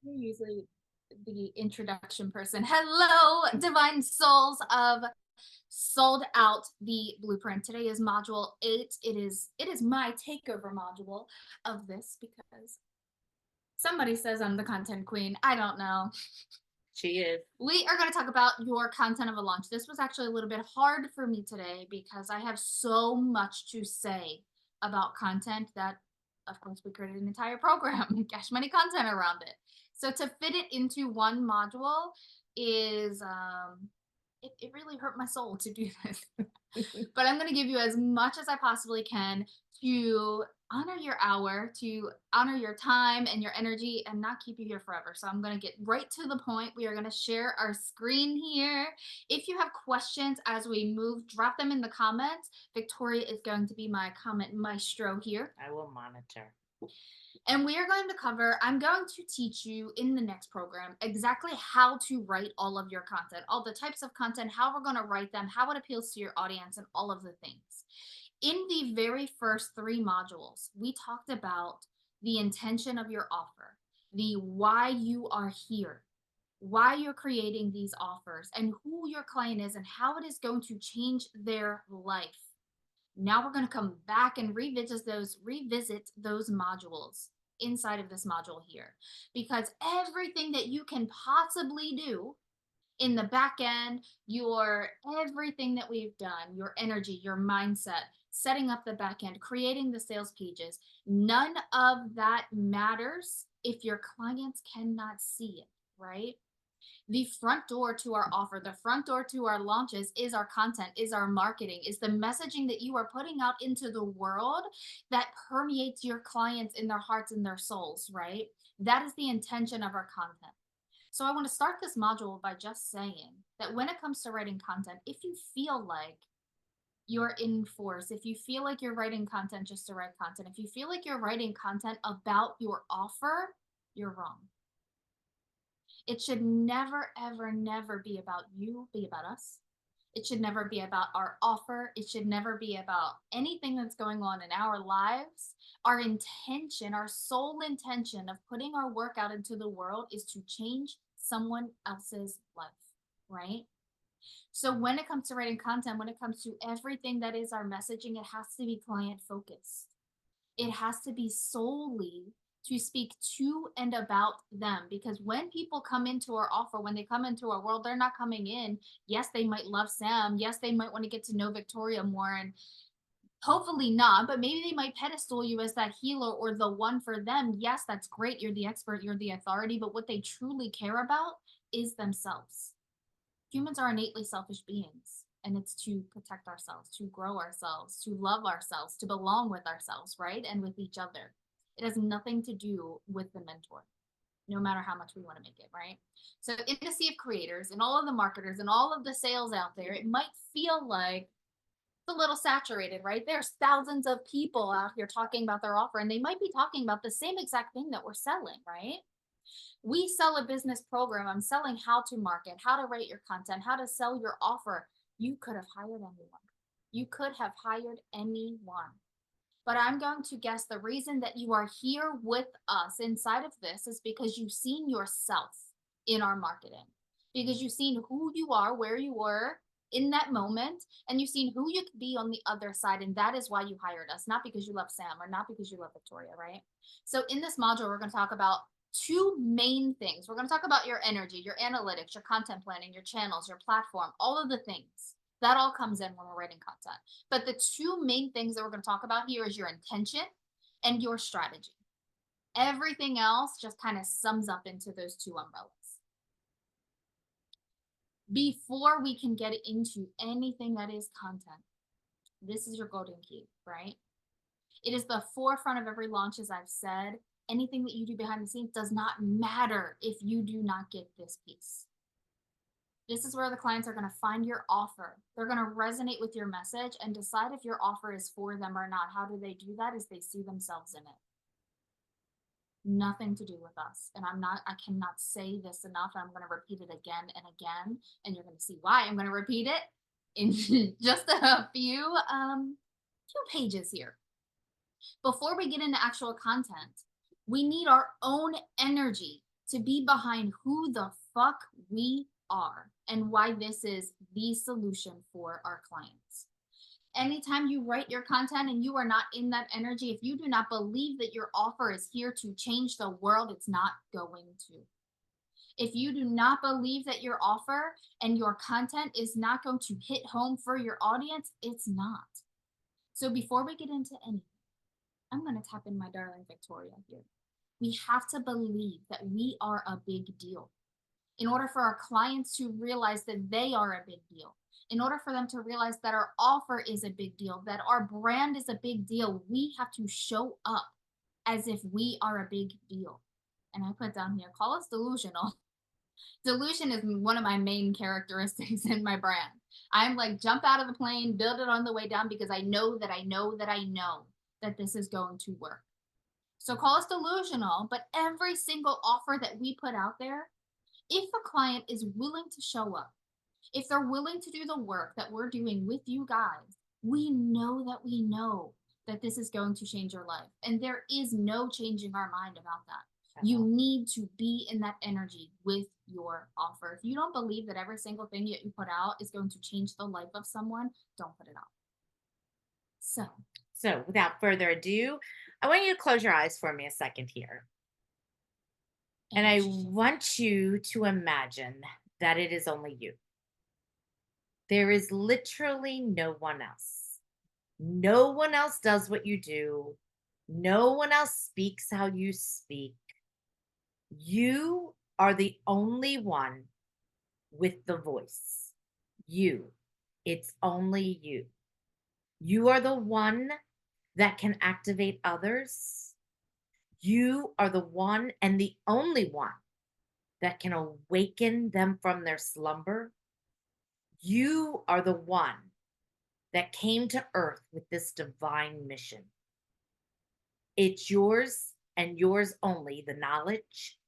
You're usually the introduction person. Hello, divine souls of sold out the blueprint. Today is module 8. It is my takeover module of this because somebody says I'm the content queen. I don't know. She is. We are going to talk about your content of a launch. This was actually a little bit hard for me today because I have so much to say about content that, of course, we created an entire program, cash money content around it. So to fit it into one module is, it really hurt my soul to do this. But I'm going to give you as much as I possibly can to honor your hour, to honor your time and your energy, and not keep you here forever. So I'm going to get right to the point. We are going to share our screen here. If you have questions as we move, drop them in the comments. Victoria is going to be my comment maestro here. I will monitor. And we are going to cover, I'm going to teach you in the next program exactly how to write all of your content, all the types of content, how we're going to write them, how it appeals to your audience, and all of the things. In the very first 3 modules, we talked about the intention of your offer, the why you are here, why you're creating these offers, and who your client is, and how it is going to change their life. Now we're going to come back and revisit those modules inside of this module here, because everything that you can possibly do in the back end, your everything that we've done, your energy, your mindset, setting up the back end, creating the sales pages, none of that matters if your clients cannot see it, right? The front door to our offer, the front door to our launches is our content, is our marketing, is the messaging that you are putting out into the world that permeates your clients in their hearts and their souls, right? That is the intention of our content. So I want to start this module by just saying that when it comes to writing content, if you feel like you're in force, if you feel like you're writing content just to write content, if you feel like you're writing content about your offer, you're wrong. It should never, ever, never be about you, be about us. It should never be about our offer. It should never be about anything that's going on in our lives. Our intention, our sole intention of putting our work out into the world is to change someone else's life, right? So when it comes to writing content, when it comes to everything that is our messaging, it has to be client focused. It has to be solely to speak to and about them, because when people come into our offer, when they come into our world, they're not coming in. Yes, they might love Sam. Yes, they might want to get to know Victoria more, and hopefully not, but maybe they might pedestal you as that healer or the one for them. Yes, that's great. You're the expert, you're the authority, but what they truly care about is themselves. Humans are innately selfish beings, and it's to protect ourselves, to grow ourselves, to love ourselves, to belong with ourselves, right? And with each other. It has nothing to do with the mentor, no matter how much we want to make it, right? So in the sea of creators and all of the marketers and all of the sales out there, it might feel like it's a little saturated, right? There's thousands of people out here talking about their offer, and they might be talking about the same exact thing that we're selling, right? We sell a business program. I'm selling how to market, how to write your content, how to sell your offer. You could have hired anyone. You could have hired anyone. But I'm going to guess the reason that you are here with us inside of this is because you've seen yourself in our marketing, because you've seen who you are, where you were in that moment, and you've seen who you could be on the other side. And that is why you hired us, not because you love Sam or not because you love Victoria, right? So in this module, we're going to talk about 2 main things. We're going to talk about your energy, your analytics, your content planning, your channels, your platform, all of the things. That all comes in when we're writing content. But the 2 main things that we're going to talk about here is your intention and your strategy. Everything else just kind of sums up into those 2 umbrellas. Before we can get into anything that is content, this is your golden key, right? It is the forefront of every launch, as I've said. Anything that you do behind the scenes does not matter if you do not get this piece. This is where the clients are going to find your offer. They're going to resonate with your message and decide if your offer is for them or not. How do they do that? Is they see themselves in it. Nothing to do with us. And I cannot say this enough. I'm going to repeat it again and again. And you're going to see why I'm going to repeat it in just a few pages here. Before we get into actual content, we need our own energy to be behind who the fuck we are and why this is the solution for our clients. Anytime you write your content and you are not in that energy, if you do not believe that your offer is here to change the world, it's not going to. If you do not believe that your offer and your content is not going to hit home for your audience, it's not. So before we get into anything, I'm going to tap in my darling Victoria here. We have to believe that we are a big deal in order for our clients to realize that they are a big deal, in order for them to realize that our offer is a big deal, that our brand is a big deal, we have to show up as if we are a big deal. And I put down here, call us delusional. Delusion is one of my main characteristics in my brand. I'm like, jump out of the plane, build it on the way down because I know that I know that I know that this is going to work. So call us delusional, but every single offer that we put out there, if a client is willing to show up, if they're willing to do the work that we're doing with you guys, we know that this is going to change your life. And there is no changing our mind about that. You need to be in that energy with your offer. If you don't believe that every single thing that you put out is going to change the life of someone, don't put it out. So, So, without further ado, I want you to close your eyes for me a second here. And I energy shift. want you to imagine that it is only you. There is literally no one else. No one else does what you do. No one else speaks how you speak. You are the only one with the voice. You. It's only you. You are the one that can activate others. You are the one and the only one that can awaken them from their slumber. You are the one that came to earth with this divine mission. It's yours and yours only, the knowledge.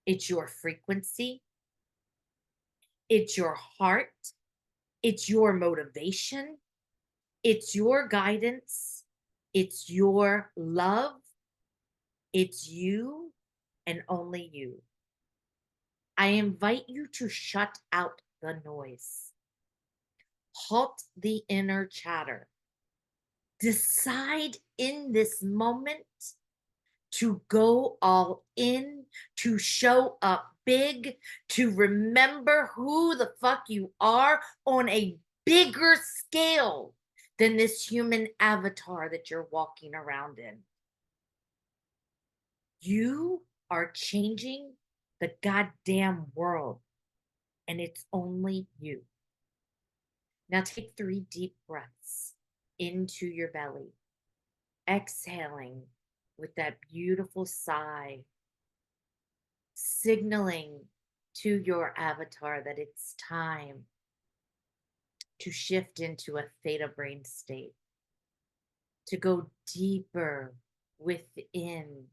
It's your frequency. It's your heart. It's your motivation. It's your guidance. It's your love. It's you and only you. I invite you to shut out the noise. Halt the inner chatter. Decide in this moment to go all in, to show up big, to remember who the fuck you are on a bigger scale than this human avatar that you're walking around in. You are changing the goddamn world, and it's only you. Now take 3 deep breaths into your belly, exhaling with that beautiful sigh, signaling to your avatar that it's time to shift into a theta brain state, to go deeper within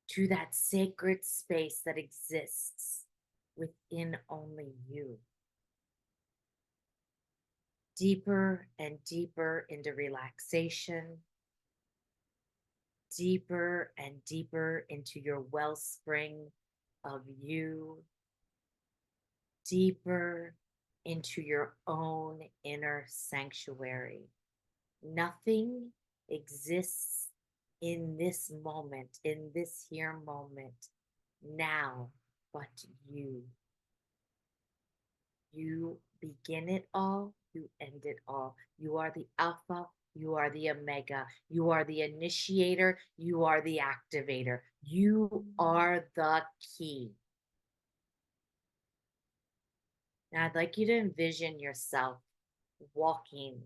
to that sacred space that exists within only you. Deeper and deeper into relaxation, deeper and deeper into your wellspring of you, deeper into your own inner sanctuary. Nothing exists in this moment, in this here moment, now, but you. You begin it all, you end it all. You are the Alpha, you are the Omega, you are the initiator, you are the activator, you are the key. Now, I'd like you to envision yourself walking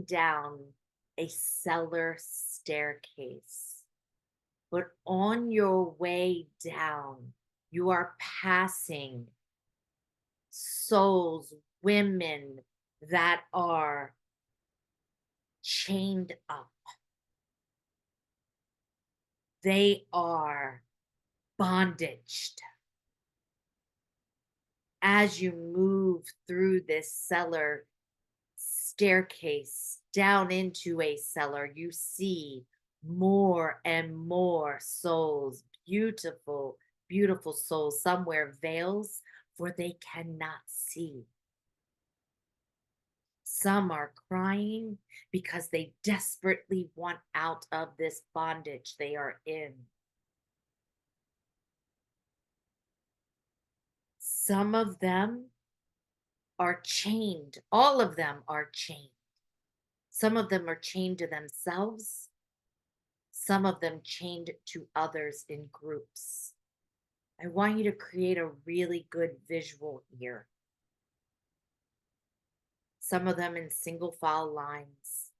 down a cellar staircase. But on your way down, you are passing souls, women that are chained up. They are bondaged. As you move through this cellar staircase down into a cellar, you see more and more souls, beautiful, beautiful souls. Some wear veils for they cannot see. Some are crying because they desperately want out of this bondage they are in. Some of them are chained. All of them are chained. Some of them are chained to themselves. Some of them chained to others in groups. I want you to create a really good visual here. Some of them in single file lines.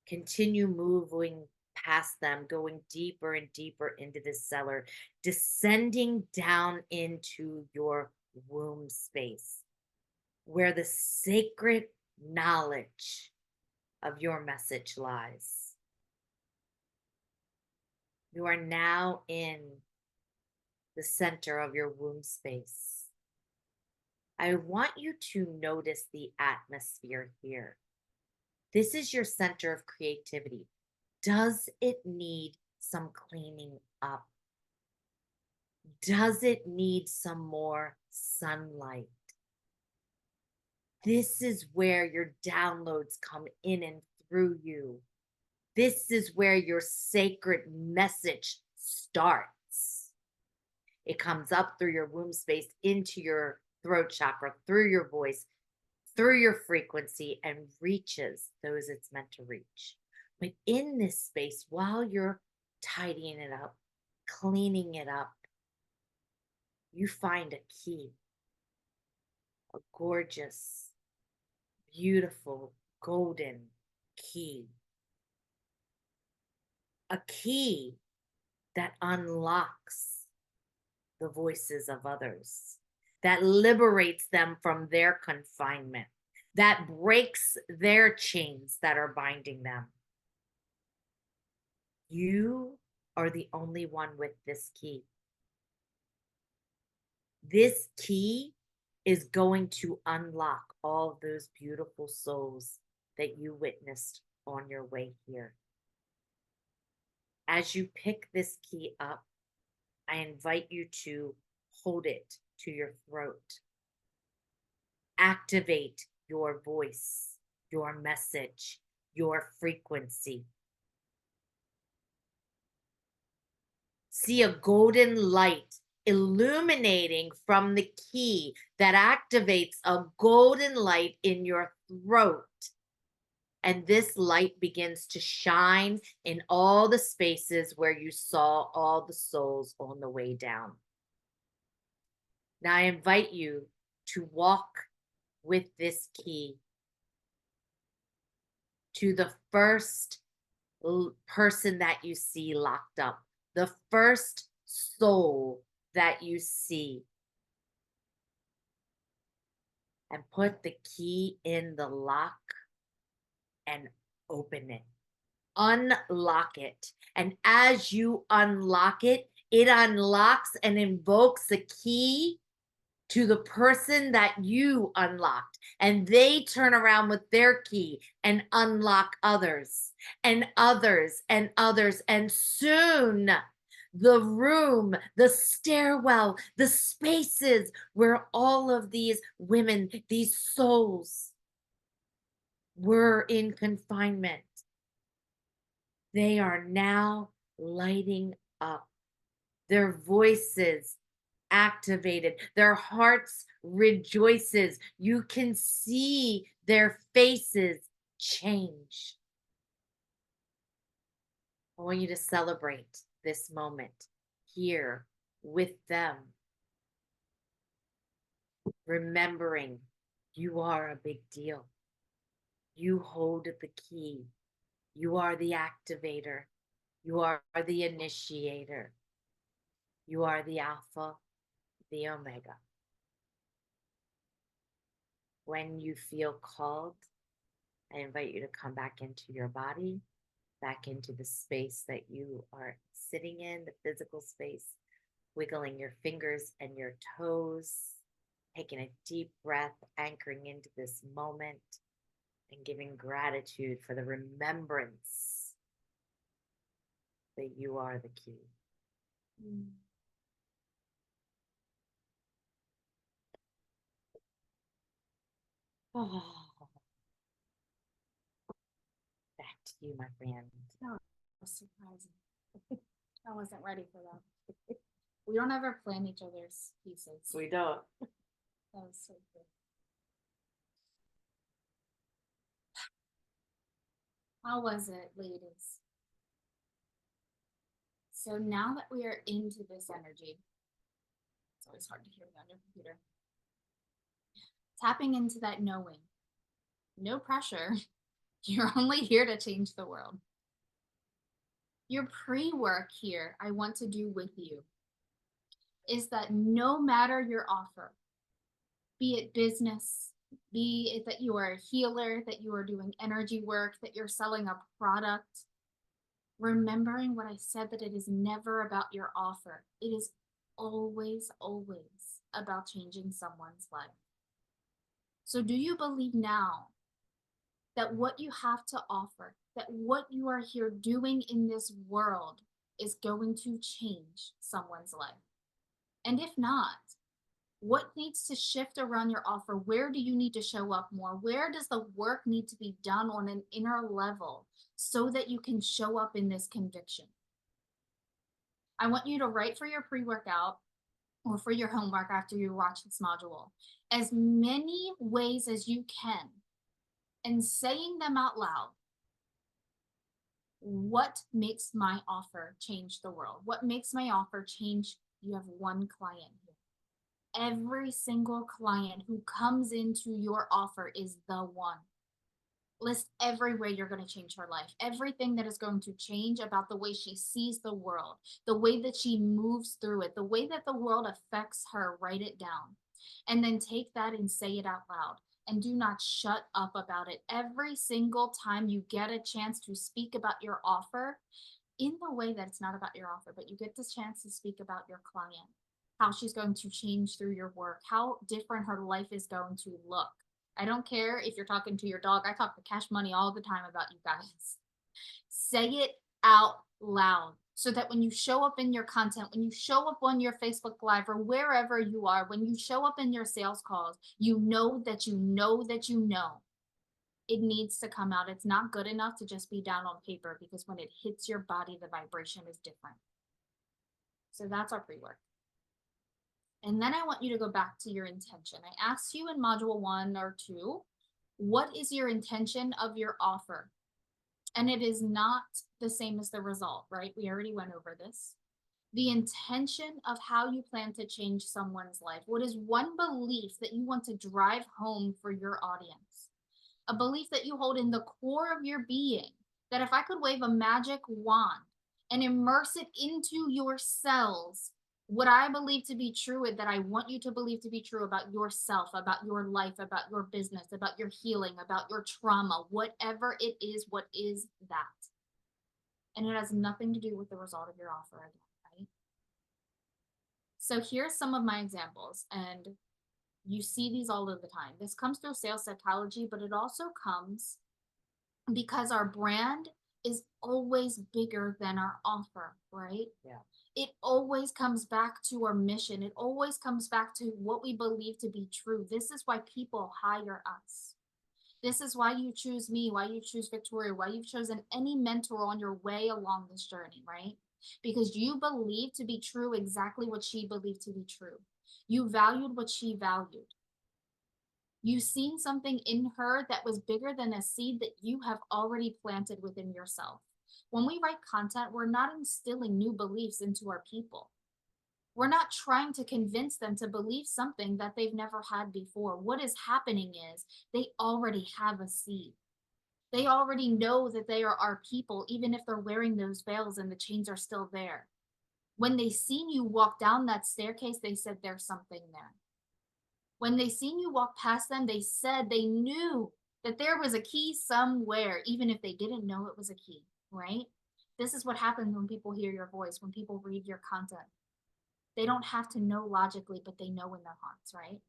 Continue moving past them, going deeper and deeper into the cellar, descending down into your womb space where the sacred knowledge of your message lies. You are now in the center of your womb space. I want you to notice the atmosphere here. This is your center of creativity. Does it need some cleaning up? Does it need some more sunlight? This is where your downloads come in and through you. This is where your sacred message starts. It comes up through your womb space into your throat chakra, through your voice, through your frequency, and reaches those it's meant to reach. But in this space, while you're tidying it up, cleaning it up, you find a key, a gorgeous, beautiful, golden key. A key that unlocks the voices of others, that liberates them from their confinement, that breaks their chains that are binding them. You are the only one with this key. This key is going to unlock all those beautiful souls that you witnessed on your way here. As you pick this key up, I invite you to hold it to your throat. Activate your voice, your message, your frequency. See a golden light illuminating from the key that activates a golden light in your throat. And this light begins to shine in all the spaces where you saw all the souls on the way down. Now I invite you to walk with this key to the first person that you see locked up, the first soul that you see, and put the key in the lock and open it. Unlock it. And as you unlock it, it unlocks and invokes a key to the person that you unlocked. And they turn around with their key and unlock others and others and others. And soon the room, the stairwell, the spaces where all of these women, these souls were in confinement, they are now lighting up. Their voices activated, their hearts rejoices. You can see their faces change. I want you to celebrate this moment here with them, remembering you are a big deal. You hold the key. You are the activator. You are the initiator. You are the Alpha, the Omega. When you feel called, I invite you to come back into your body, back into the space that you are sitting in, the physical space, wiggling your fingers and your toes, taking a deep breath, anchoring into this moment. and giving gratitude for the remembrance that you are the key. Mm. Oh, back to you, my friend. That was surprising. I wasn't ready for that. We don't ever plan each other's pieces. We don't. That was so good. How was it, ladies? So now that we are into this energy, it's always hard to hear without your computer. Tapping into that knowing. No pressure. You're only here to change the world. Your pre work here, I want to do with you, is that no matter your offer, be it business, be it that you are a healer, that you are doing energy work, that you're selling a product, remembering what I said, that it is never about your offer. It is always, always about changing someone's life. So, do you believe now that what you have to offer, that what you are here doing in this world is going to change someone's life? And if not, what needs to shift around your offer? Where do you need to show up more? Where does the work need to be done on an inner level so that you can show up in this conviction? I want you to write for your pre workout or for your homework after you watch this module as many ways as you can and saying them out loud. What makes my offer change the world? What makes my offer change? You have one client here. Every single client who comes into your offer is the one. List every way you're going to change her life, everything that is going to change about the way she sees the world, the way that she moves through it, the way that the world affects her. Write it down. And then take that and say it out loud. And do not shut up about it. Every single time you get a chance to speak about your offer, in the way that it's not about your offer, but you get the chance to speak about your client, how she's going to change through your work, how different her life is going to look. I don't care if you're talking to your dog. I talk to Cash Money all the time about you guys. Say it out loud so that when you show up in your content, when you show up on your Facebook Live or wherever you are, when you show up in your sales calls, you know that you know that you know it needs to come out. It's not good enough to just be down on paper, because when it hits your body, the vibration is different. So that's our pre work. And then I want you to go back to your intention. I asked you in module 1 or 2, what is your intention of your offer? And it is not the same as the result, right? We already went over this. The intention of how you plan to change someone's life. What is one belief that you want to drive home for your audience? A belief that you hold in the core of your being, that if I could wave a magic wand and immerse it into your cells, what I believe to be true, that I want you to believe to be true about yourself, about your life, about your business, about your healing, about your trauma, whatever it is, what is that? And it has nothing to do with the result of your offer again, right? So here's some of my examples, and you see these all of the time. This comes through sales psychology, but it also comes because our brand is always bigger than our offer, right? Yeah. It always comes back to our mission. It always comes back to what we believe to be true. This is why people hire us. This is why you choose me, why you choose Victoria, why you've chosen any mentor on your way along this journey, right? Because you believe to be true exactly what she believed to be true. You valued what she valued. You've seen something in her that was bigger than a seed that you have already planted within yourself. When we write content, we're not instilling new beliefs into our people. We're not trying to convince them to believe something that they've never had before. What is happening is they already have a seed. They already know that they are our people, even if they're wearing those veils and the chains are still there. When they seen you walk down that staircase, they said there's something there. When they seen you walk past them, they said they knew that there was a key somewhere, even if they didn't know it was a key, right? This is what happens when people hear your voice, when people read your content. They don't have to know logically, but they know in their hearts, right?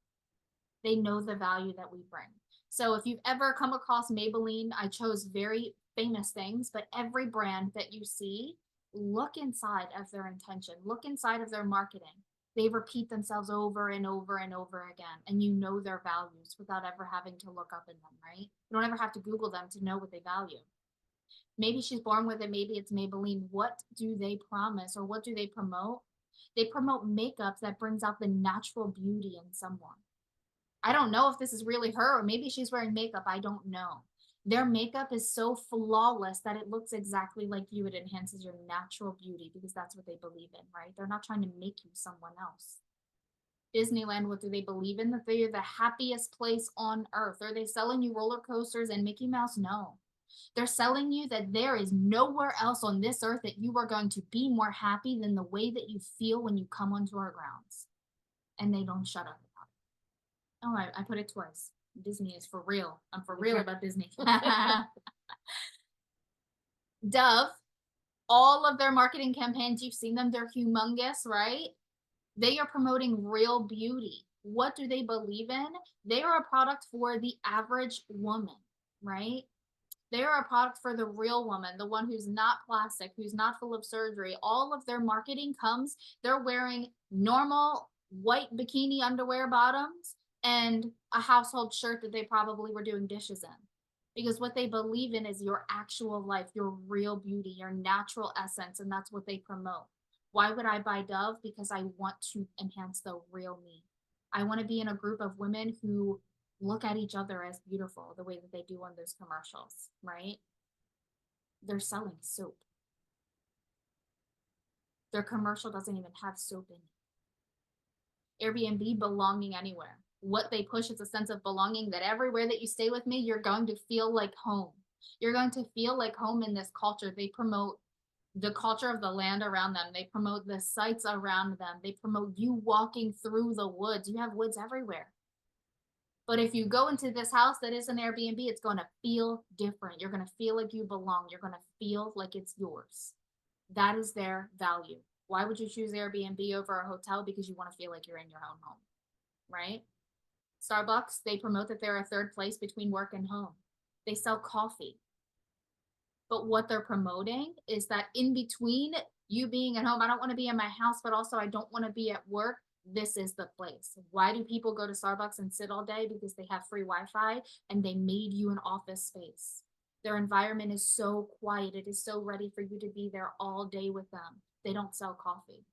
They know the value that we bring. So if you've ever come across Maybelline, I chose very famous things, but every brand that you see, look inside of their intention, look inside of their marketing. They repeat themselves over and over and over again, and you know their values without ever having to look up in them, right? You don't ever have to Google them to know what they value. Maybe she's born with it, maybe it's Maybelline. What do they promise or what do they promote? They promote makeup that brings out the natural beauty in someone. I don't know if this is really her or maybe she's wearing makeup. I don't know. Their makeup is so flawless that it looks exactly like you. It enhances your natural beauty because that's what they believe in, right? They're not trying to make you someone else. Disneyland, what do they believe in? That they're the happiest place on earth. Are they selling you roller coasters and Mickey Mouse? No. They're selling you that there is nowhere else on this earth that you are going to be more happy than the way that you feel when you come onto our grounds. And they don't shut up about it. Oh, I put it twice. Disney is for real. I'm for real about Disney. Dove, all of their marketing campaigns, you've seen them, they're humongous, right? They are promoting real beauty. What do they believe in? They are a product for the average woman, right? They are a product for the real woman, the one who's not plastic, who's not full of surgery. All of their marketing comes, they're wearing normal white bikini underwear bottoms and a household shirt that they probably were doing dishes in. Because what they believe in is your actual life, your real beauty, your natural essence, and that's what they promote. Why would I buy Dove? Because I want to enhance the real me. I want to be in a group of women who look at each other as beautiful the way that they do on those commercials, right? They're selling soap. Their commercial doesn't even have soap in it. Airbnb, belonging anywhere. What they push is a sense of belonging that everywhere that you stay with me, you're going to feel like home. You're going to feel like home in this culture. They promote the culture of the land around them. They promote the sights around them. They promote you walking through the woods. You have woods everywhere. But if you go into this house that is an Airbnb, it's going to feel different. You're going to feel like you belong. You're going to feel like it's yours. That is their value. Why would you choose Airbnb over a hotel? Because you want to feel like you're in your own home, right? Starbucks, they promote that they're a third place between work and home. They sell coffee. But what they're promoting is that in between you being at home, I don't want to be in my house, but also I don't want to be at work. This is the place. Why do people go to Starbucks and sit all day? Because they have free Wi Fi and they made you an office space. Their environment is so quiet. It is so ready for you to be there all day with them. They don't sell coffee,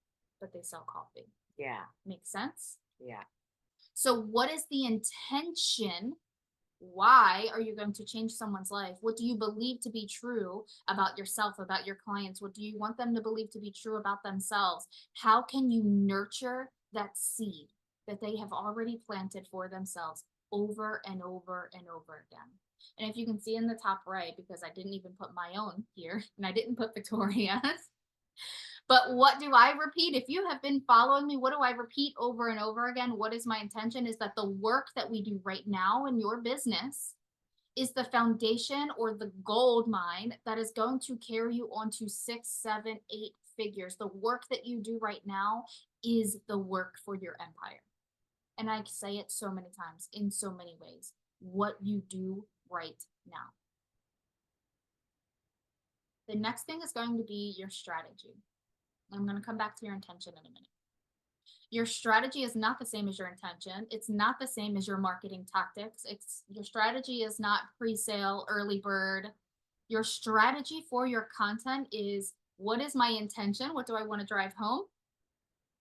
but they sell coffee. Yeah. Makes sense? Yeah. So, what is the intention? Why are you going to change someone's life? What do you believe to be true about yourself, about your clients? What do you want them to believe to be true about themselves? How can you nurture that seed that they have already planted for themselves over and over and over again? And if you can see in the top right, because I didn't even put my own here and I didn't put Victoria's, but what do I repeat? If you have been following me, what do I repeat over and over again? What is my intention? Is that the work that we do right now in your business is the foundation or the gold mine that is going to carry you on to 6, 7, 8 figures. The work that you do right now is the work for your empire. And I say it so many times in so many ways. What you do right now. The next thing is going to be your strategy. I'm going to come back to your intention in a minute. Your strategy is not the same as your intention. It's not the same as your marketing tactics. It's your strategy is not pre-sale, early bird. Your strategy for your content is what is my intention? What do I want to drive home?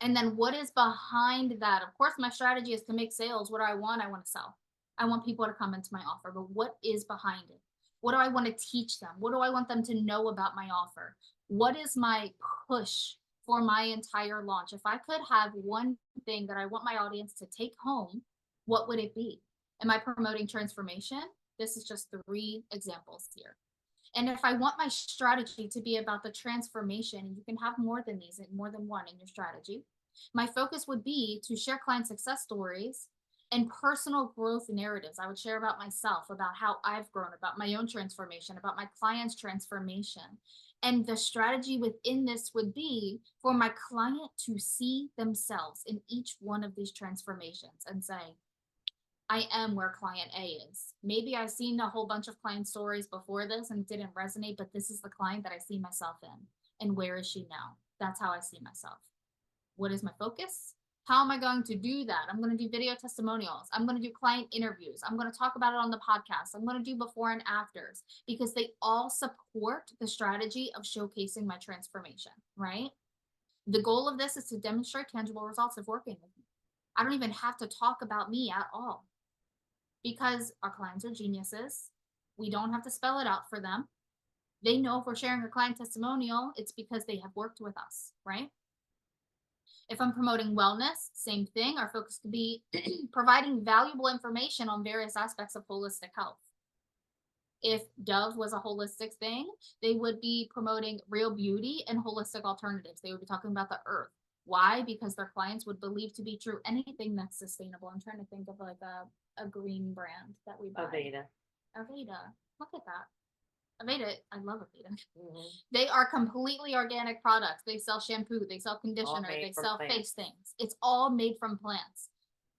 And then what is behind that? Of course, my strategy is to make sales. What do I want? I want to sell. I want people to come into my offer, but what is behind it? What do I want to teach them? What do I want them to know about my offer? What is my push for my entire launch? If I could have one thing that I want my audience to take home, what would it be? Am I promoting transformation? This is just 3 examples here. And if I want my strategy to be about the transformation, and you can have more than these and more than one in your strategy, my focus would be to share client success stories and personal growth narratives. I would share about myself, about how I've grown, about my own transformation, about my clients' transformation. And the strategy within this would be for my client to see themselves in each one of these transformations and say, I am where client A is. Maybe I've seen a whole bunch of client stories before this and it didn't resonate, but this is the client that I see myself in. And where is she now? That's how I see myself. What is my focus? How am I going to do that? I'm going to do video testimonials. I'm going to do client interviews. I'm going to talk about it on the podcast. I'm going to do before and afters because they all support the strategy of showcasing my transformation, right? The goal of this is to demonstrate tangible results of working with me. I don't even have to talk about me at all because our clients are geniuses. We don't have to spell it out for them. They know if we're sharing a client testimonial, it's because they have worked with us, right? If I'm promoting wellness, same thing. Our focus could be providing valuable information on various aspects of holistic health. If Dove was a holistic thing, they would be promoting real beauty and holistic alternatives. They would be talking about the earth. Why? Because their clients would believe to be true anything that's sustainable. I'm trying to think of like a green brand that we buy. Aveda. Aveda. Look at that. Aveda, I love Aveda. Mhm. They are completely organic products. They sell shampoo, they sell conditioner, made they from sell plants. face things. It's all made from plants.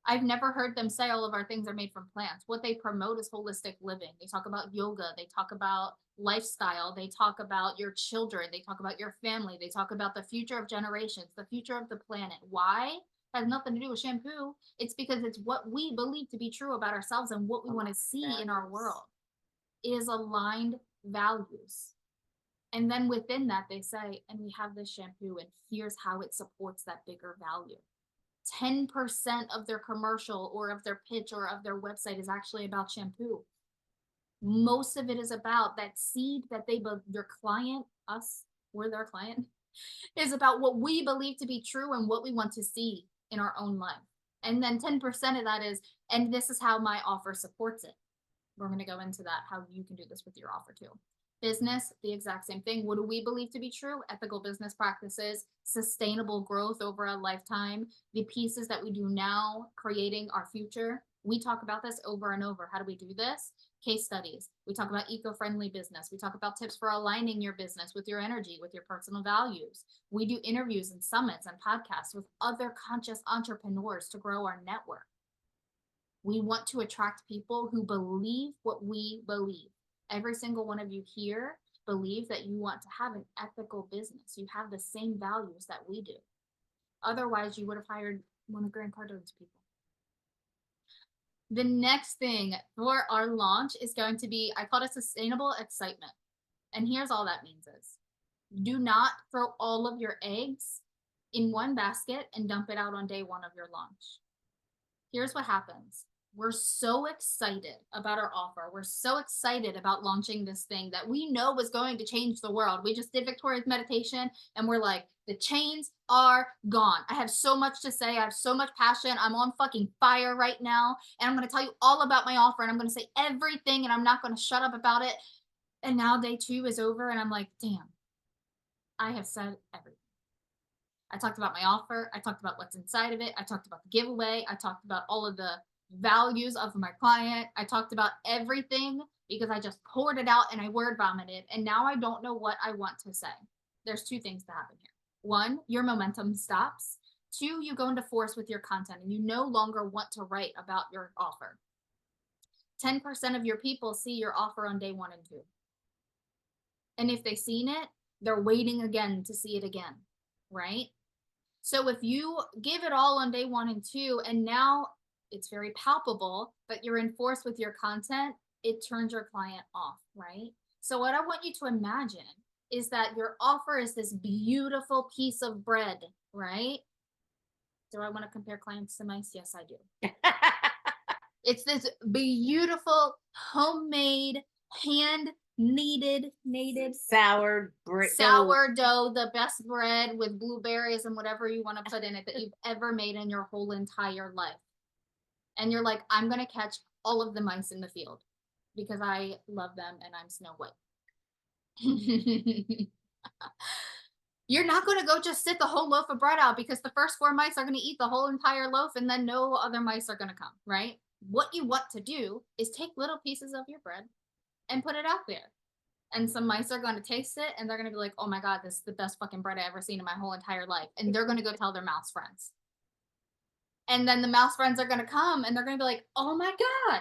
I've never heard them say all of our things are made from plants. What they promote is holistic living. They talk about yoga, they talk about lifestyle, they talk about your children, they talk about your family, they talk about the future of generations, the future of the planet. Why? It has nothing to do with shampoo. It's because it's what we believe to be true about ourselves and what we want to see in our Values. world is aligned values. And then within that, they say, and we have this shampoo, and here's how it supports that bigger value. 10% of their commercial or of their pitch or of their website is actually about shampoo. Most of it is about that seed that your client, us, we're their client, is about what we believe to be true and what we want to see in our own life. And then 10% of that is, and this is how my offer supports it. We're going to go into that, how you can do this with your offer too. Business, the exact same thing. What do we believe to be true? Ethical business practices, sustainable growth over a lifetime, the pieces that we do now, creating our future. We talk about this over and over. How do we do this? Case studies. We talk about eco friendly business. We talk about tips for aligning your business with your energy, with your personal values. We do interviews and summits and podcasts with other conscious entrepreneurs to grow our network. We want to attract people who believe what we believe. Every single one of you here believe that you want to have an ethical business. You have the same values that we do. Otherwise, you would have hired one of Grant Cardone's people. The next thing for our launch is going to be, I call it sustainable excitement. And here's all that means is do not throw all of your eggs in one basket and dump it out on day one of your launch. Here's what happens. We're so excited about our offer. We're so excited about launching this thing that we know was going to change the world. We just did Victoria's meditation and we're like, the chains are gone. I have so much to say. I have so much passion. I'm on fucking fire right now. And I'm going to tell you all about my offer and I'm going to say everything and I'm not going to shut up about it. And now day 2 is over and I'm like, damn, I have said everything. I talked about my offer. I talked about what's inside of it. I talked about the giveaway. I talked about all of the values of my client. I talked about everything because I just poured it out and I word vomited. And now I don't know what I want to say. There's 2 things to happen here. 1, your momentum stops. 2, you go into force with your content and you no longer want to write about your offer. 10% of your people see your offer on day 1 and 2. And if they've seen it, they're waiting again to see it again, right? So if you give it all on day 1 and 2, and now it's very palpable, but you're in force with your content, it turns your client off, right? So what I want you to imagine is that your offer is this beautiful piece of bread, right? Do I want to compare clients to mice? Yes, I do. It's this beautiful, homemade, hand kneaded sourdough, the best bread with blueberries and whatever you want to put in it that you've ever made in your whole entire life. And you're like, I'm going to catch all of the mice in the field because I love them and I'm Snow White. You're not going to go just sit the whole loaf of bread out because the first 4 mice are going to eat the whole entire loaf and then no other mice are going to come, right? What you want to do is take little pieces of your bread and put it out there. And some mice are going to taste it and they're going to be like, oh my God, this is the best fucking bread I ever seen in my whole entire life. And they're going to go tell their mouse friends. And then the mouse friends are going to come and they're going to be like, oh my God,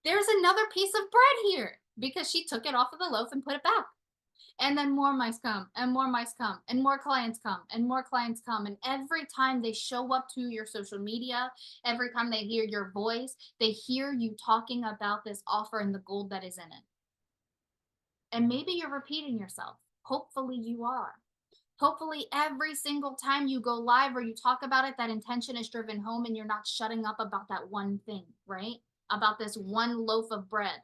there's another piece of bread here because she took it off of the loaf and put it back. And then more mice come, and more mice come, and more clients come, and more clients come. And every time they show up to your social media, every time they hear your voice, they hear you talking about this offer and the gold that is in it. And maybe you're repeating yourself. Hopefully, you are. Hopefully, every single time you go live or you talk about it, that intention is driven home and you're not shutting up about that one thing, right? About this one loaf of bread.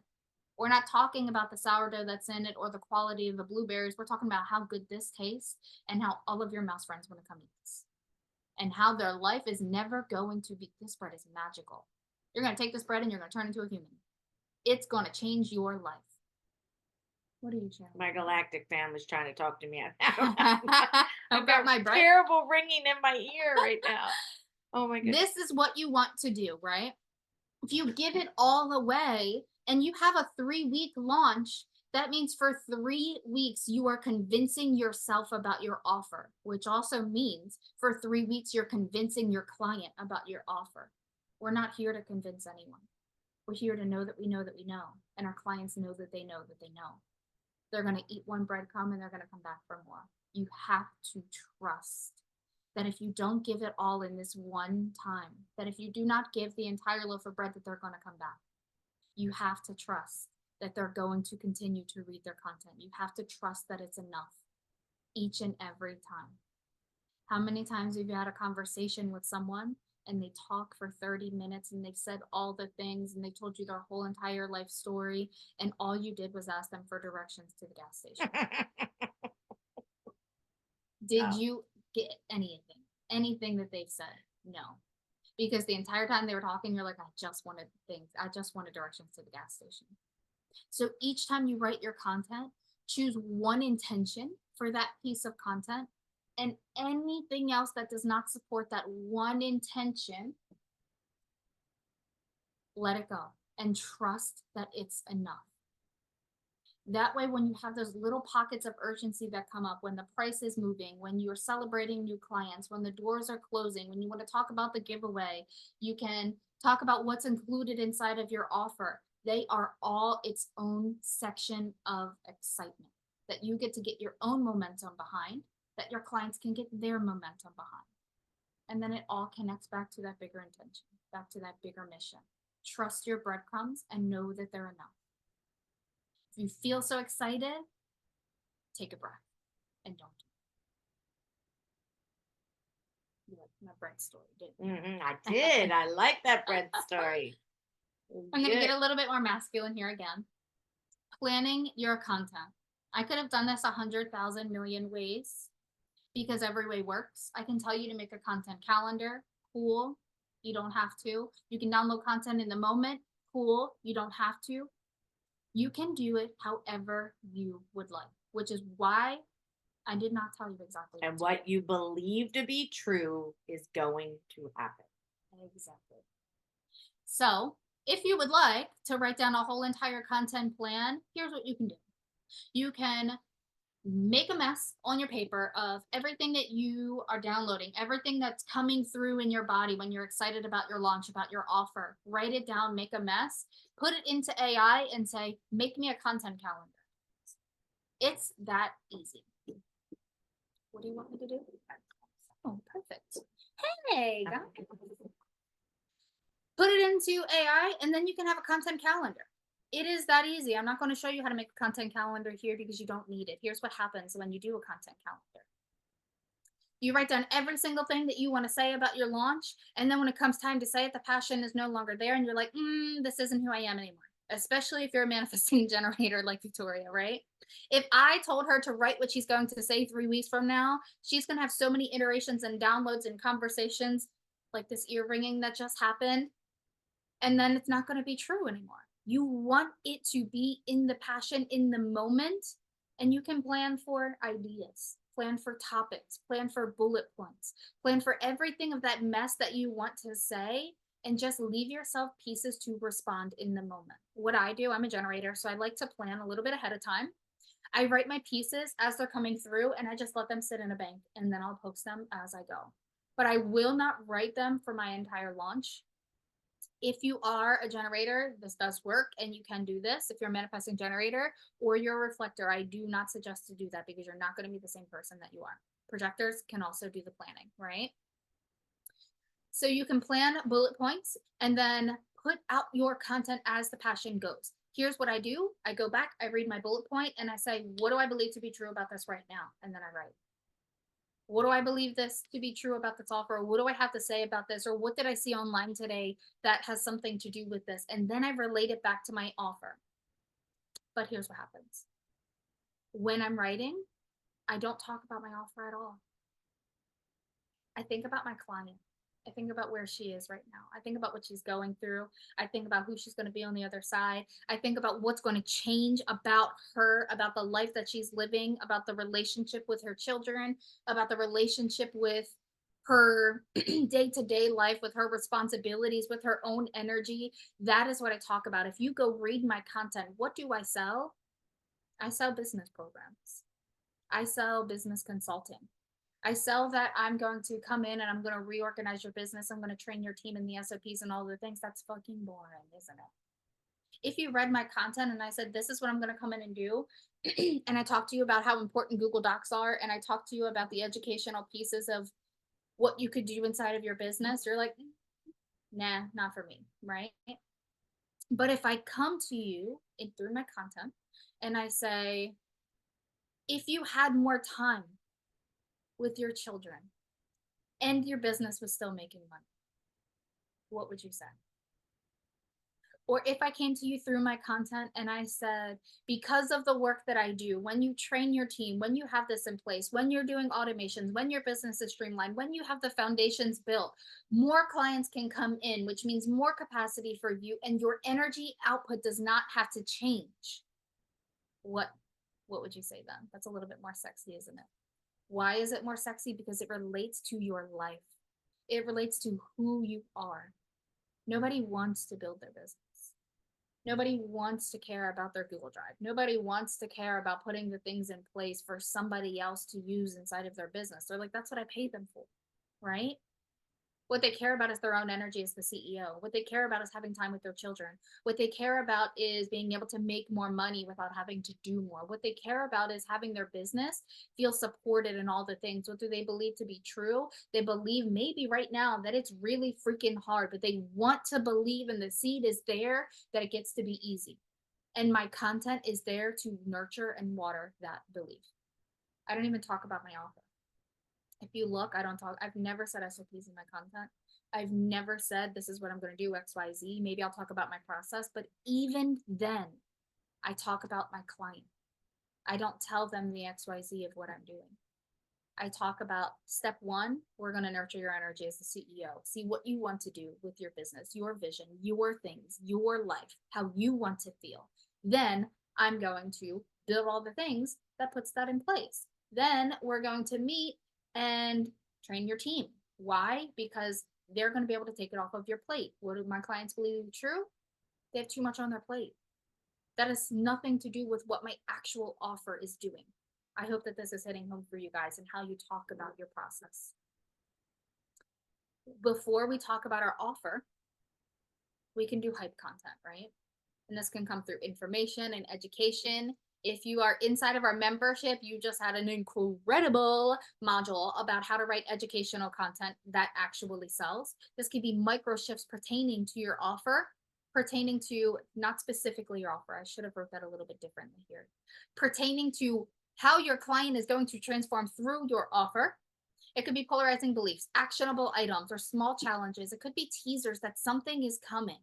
We're not talking about the sourdough that's in it or the quality of the blueberries. We're talking about how good this tastes and how all of your mouse friends want to come eat this and how their life is never going to be. This bread is magical. You're going to take this bread and you're going to turn into a human. It's going to change your life. What are you sharing? My galactic family's trying to talk to me. I've About got my bread? terrible ringing in my ear right now. Oh my goodness. This is what you want to do, right? If you give it all away and you have a 3-week launch, that means for 3 weeks you are convincing yourself about your offer, which also means for 3 weeks you're convincing your client about your offer. We're not here to convince anyone. We're here to know that we know that we know, and our clients know that they know that they know. They're going to eat one breadcrumb and they're going to come back for more. You have to trust that if you don't give it all in this one time, that if you do not give the entire loaf of bread, that they're going to come back. You have to trust that they're going to continue to read their content. You have to trust that it's enough each and every time. How many times have you had a conversation with someone and they talk for 30 minutes and they've said all the things and they told you their whole entire life story and all you did was ask them for directions to the gas station? Did Oh. you get anything? Anything that they've said? No. Because the entire time they were talking, you're like, I just wanted things. I just wanted directions to the gas station. So each time you write your content, choose one intention for that piece of content, and anything else that does not support that one intention, let it go and trust that it's enough. That way, when you have those little pockets of urgency that come up, when the price is moving, when you're celebrating new clients, when the doors are closing, when you want to talk about the giveaway, you can talk about what's included inside of your offer. They are all its own section of excitement that you get to get your own momentum behind, that your clients can get their momentum behind. And then it all connects back to that bigger intention, back to that bigger mission. Trust your breadcrumbs and know that they're enough. If you feel so excited, take a breath and don't. You like my bread story, didn't you? I did. I like that bread story. I'm going to Good. get a little bit more masculine here again. Planning your content. I could have done this 100,000 million ways because every way works. I can tell you to make a content calendar. Cool. You don't have to. You can download content in the moment. Cool. You don't have to. You can do it however you would like, which is why I did not tell you exactly And what to what you believe to be true is going to happen. do. Exactly. So, if you would like to write down a whole entire content plan, here's what you can do. You can make a mess on your paper of everything that you are downloading, everything that's coming through in your body when you're excited about your launch, about your offer. Write it down, make a mess, put it into AI and say, make me a content calendar. It's that easy. What do you want me to do? Oh, perfect. Hey, guys. Put it into AI and then you can have a content calendar. It is that easy. I'm not going to show you how to make a content calendar here because you don't need it. Here's what happens when you do a content calendar. You write down every single thing that you want to say about your launch. And then when it comes time to say it, the passion is no longer there. And you're like, this isn't who I am anymore. Especially if you're a manifesting generator like Victoria, right? If I told her to write what she's going to say 3 weeks from now, she's going to have so many iterations and downloads and conversations like this ear ringing that just happened. And then it's not going to be true anymore. You want it to be in the passion, in the moment, and you can plan for ideas, plan for topics, plan for bullet points, plan for everything of that mess that you want to say, and just leave yourself pieces to respond in the moment. What I do, I'm a generator, so I like to plan a little bit ahead of time. I write my pieces as they're coming through, and I just let them sit in a bank, and then I'll post them as I go. but I will not write them for my entire launch. If you are a generator, this does work and you can do this. If you're a manifesting generator or you're a reflector, I do not suggest to do that because you're not going to be the same person that you are. Projectors can also do the planning, right? So you can plan bullet points and then put out your content as the passion goes. Here's what I do. I go back, I read my bullet point, and I say, what do I believe to be true about this right now? And then I write. What do I believe this to be true about this offer? What do I have to say about this? Or what did I see online today that has something to do with this? And then I relate it back to my offer. But here's what happens when I'm writing, I don't talk about my offer at all. I think about my client. I think about where she is right now. I think about what she's going through. I think about who she's going to be on the other side. I think about what's going to change about her, about the life that she's living, about the relationship with her children, about the relationship with her day to day life, with her responsibilities, with her own energy. That is what I talk about. If you go read my content, what do I sell? I sell business programs, I sell business consulting. I sell that I'm going to come in and I'm going to reorganize your business. I'm going to train your team in the SOPs and all the things. That's fucking boring, isn't it? If you read my content and I said, this is what I'm going to come in and do, and I talk to you about how important Google Docs are, and I talk to you about the educational pieces of what you could do inside of your business, you're like, nah, not for me, right? But if I come to you through my content and I say, if you had more time with your children and your business was still making money, what would you say? Or if I came to you through my content and I said, because of the work that I do, when you train your team, when you have this in place, when you're doing automations, when your business is streamlined, when you have the foundations built, more clients can come in, which means more capacity for you and your energy output does not have to change. What what would you say then? That's a little bit more sexy, isn't it? Why is it more sexy? Because it relates to your life. It relates to who you are. Nobody wants to build their business. Nobody wants to care about their Google Drive. Nobody wants to care about putting the things in place for somebody else to use inside of their business. They're like, that's what I paid them for, right? What they care about is their own energy as the CEO. What they care about is having time with their children. What they care about is being able to make more money without having to do more. What they care about is having their business feel supported in all the things. What do they believe to be true? They believe maybe right now that it's really freaking hard, but they want to believe, and the seed is there that it gets to be easy. And my content is there to nurture and water that belief. I don't even talk about my offer. If you look, I don't talk, I've never said SOPs in my content. I've never said this is what I'm going to do, XYZ. Maybe I'll talk about my process, but even then, I talk about my client. I don't tell them the XYZ of what I'm doing. I talk about step one, we're going to nurture your energy as the CEO. See what you want to do with your business, your vision, your things, your life, how you want to feel. Then I'm going to build all the things that puts that in place. Then we're going to meet and train your team. Why? Because they're going to be able to take it off of your plate. What do my clients believe is true? They have too much on their plate. That has nothing to do with what my actual offer is doing. I hope that this is hitting home for you guys and how you talk about your process. Before we talk about our offer, we can do hype content, right? And this can come through information and education. If you are inside of our membership, you just had an incredible module about how to write educational content that actually sells. This could be micro shifts pertaining to your offer, pertaining to not specifically your offer. I should have wrote that a little bit differently here. Pertaining to how your client is going to transform through your offer. It could be polarizing beliefs, actionable items, or small challenges. It could be teasers that something is coming,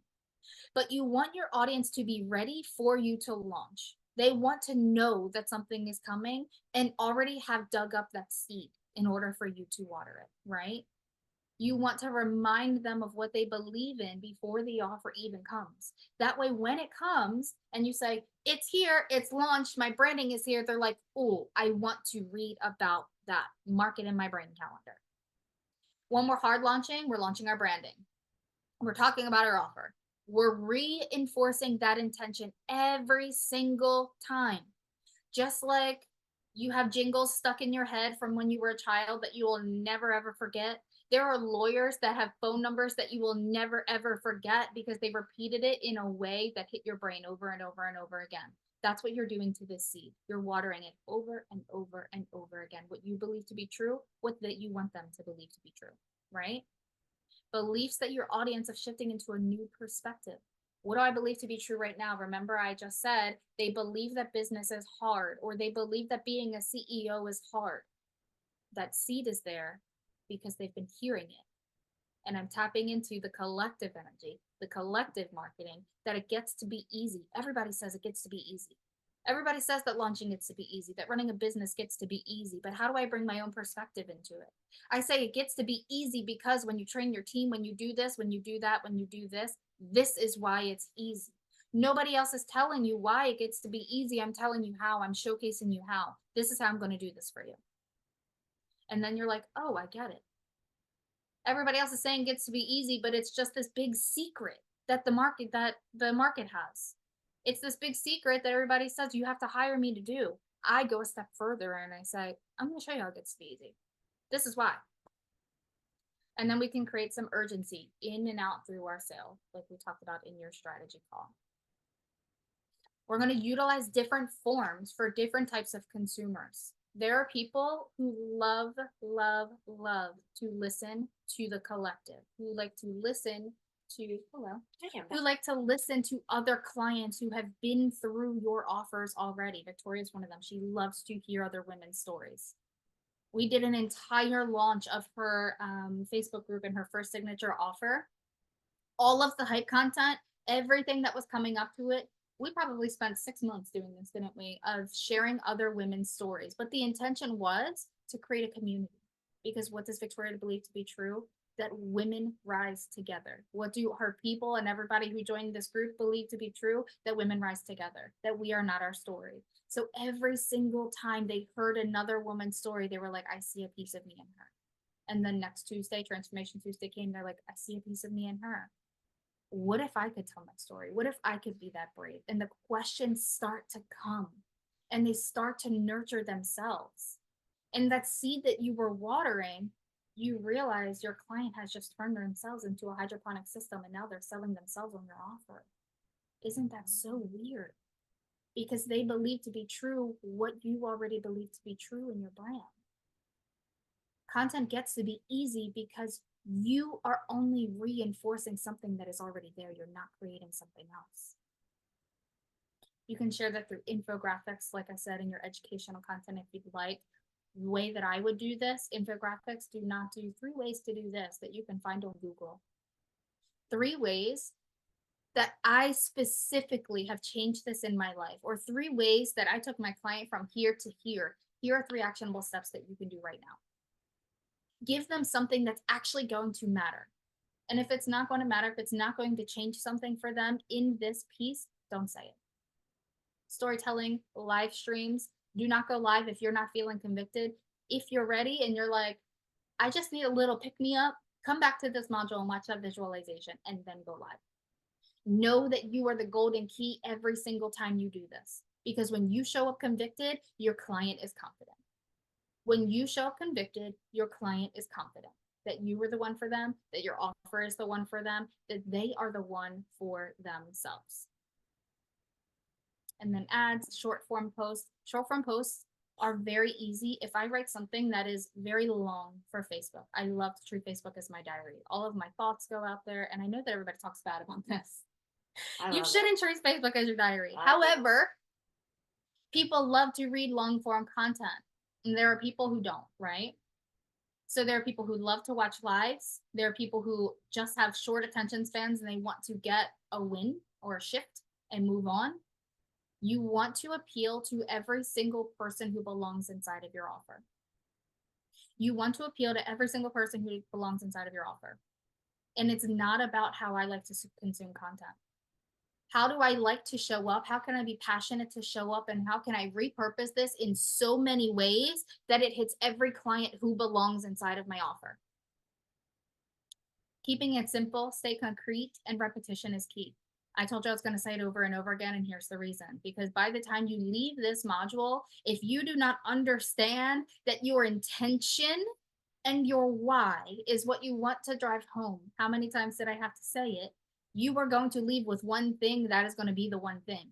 but you want your audience to be ready for you to launch. They want to know that something is coming and already have dug up that seed in order for you to water it, right? You want to remind them of what they believe in before the offer even comes. That way, when it comes and you say, it's here, it's launched, my branding is here, they're like, oh, I want to read about that. Mark it in my brain calendar. When we're hard launching, we're launching our branding. We're talking about our offer. We're reinforcing that intention every single time. Just like You have jingles stuck in your head from when you were a child that you will never ever forget. There are lawyers that have phone numbers that you will never ever forget because they repeated it in a way that hit your brain over and over and over again. That's what you're doing to this seed. You're watering it over and over and over again. What you believe to be true, what that you want them to believe to be true, right? Beliefs that your audience is shifting into a new perspective. What do I believe to be true right now? Remember, I just said they believe that business is hard, or they believe that being a CEO is hard. That seed is there because they've been hearing it. And I'm tapping into the collective energy, the collective marketing, that it gets to be easy. Everybody says it gets to be easy. Everybody says that launching gets to be easy, that running a business gets to be easy. But how do I bring my own perspective into it? I say it gets to be easy because when you train your team, when you do this, when you do that, when you do this, this is why it's easy. Nobody else is telling you why it gets to be easy. I'm telling you how. I'm showcasing you how. This is how I'm going to do this for you. And then you're like, oh, I get it. Everybody else is saying gets to be easy, but it's just this big secret that the market has. It's this big secret that everybody says you have to hire me to do. I go a step further and I say, I'm going to show you how it gets to be easy. This is why. And then we can create some urgency in and out through our sale, like we talked about in your strategy call. We're going to utilize different forms for different types of consumers. There are people who love, love, love to listen to the collective, who like to listen to, hello, who like to listen to other clients who have been through your offers already. Victoria's one of them. She loves to hear other women's stories. We did an entire launch of her Facebook group and her first signature offer. All of the hype content, everything that was coming up to it. We probably spent 6 months doing this, didn't we? Of sharing other women's stories. But the intention was to create a community. Because what does Victoria believe to be true? That women rise together. What do her people and everybody who joined this group believe to be true? That women rise together, that we are not our story. So every single time they heard another woman's story, they were like, I see a piece of me in her. And then next Tuesday, Transformation Tuesday came, they're like, I see a piece of me in her. What if I could tell my story? What if I could be that brave? And the questions start to come and they start to nurture themselves. And that seed that you were watering, you realize your client has just turned themselves into a hydroponic system and now they're selling themselves on your offer. Isn't that so weird? Because they believe to be true what you already believe to be true in your brand. Content gets to be easy because you are only reinforcing something that is already there. You're not creating something else. You can share that through infographics, like I said, in your educational content if you'd like. The way that I would do this, infographics, do not do 3 ways to do this that you can find on Google. 3 ways that I specifically have changed this in my life, or 3 ways that I took my client from here to here. Here are 3 actionable steps that you can do right now. Give them something that's actually going to matter. And if it's not going to matter, if it's not going to change something for them in this piece, don't say it. Storytelling, live streams, do not go live if you're not feeling convicted. If you're ready and you're like, I just need a little pick me up, come back to this module and watch that visualization and then go live. Know that you are the golden key every single time you do this. Because when you show up convicted, your client is confident. When you show up convicted, your client is confident that you were the one for them, that your offer is the one for them, that they are the one for themselves. And then ads, short form posts. Short form posts are very easy. If I write something that is very long for Facebook, I love to treat Facebook as my diary. All of my thoughts go out there, and I know that everybody talks bad about this. You shouldn't treat Facebook as your diary. However, people love to read long form content, and there are people who don't, right? So there are people who love to watch lives. There are people who just have short attention spans and they want to get a win or a shift and move on. You want to appeal to every single person who belongs inside of your offer. You want to appeal to every single person who belongs inside of your offer. And it's not about how I like to consume content. How do I like to show up? How can I be passionate to show up? And how can I repurpose this in so many ways that it hits every client who belongs inside of my offer? Keeping it simple, stay concrete, and repetition is key. I told you I was going to say it over and over again, and here's the reason. Because by the time you leave this module, if you do not understand that your intention and your why is what you want to drive home, how many times did I have to say it? You are going to leave with one thing that is going to be the one thing.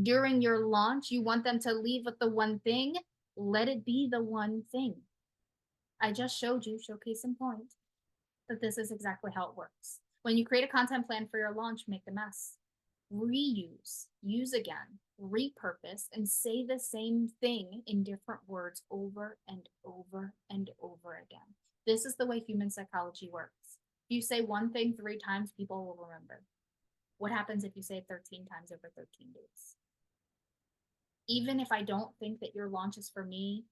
During your launch, you want them to leave with the one thing. Let it be the one thing. I just showed you, showcase in point, that this is exactly how it works. When you create a content plan for your launch, make the mess. Reuse, use again, repurpose, and say the same thing in different words over and over and over again. This is the way human psychology works. If you say one thing 3 times, people will remember. What happens if you say it 13 times over 13 days? Even if I don't think that your launch is for me,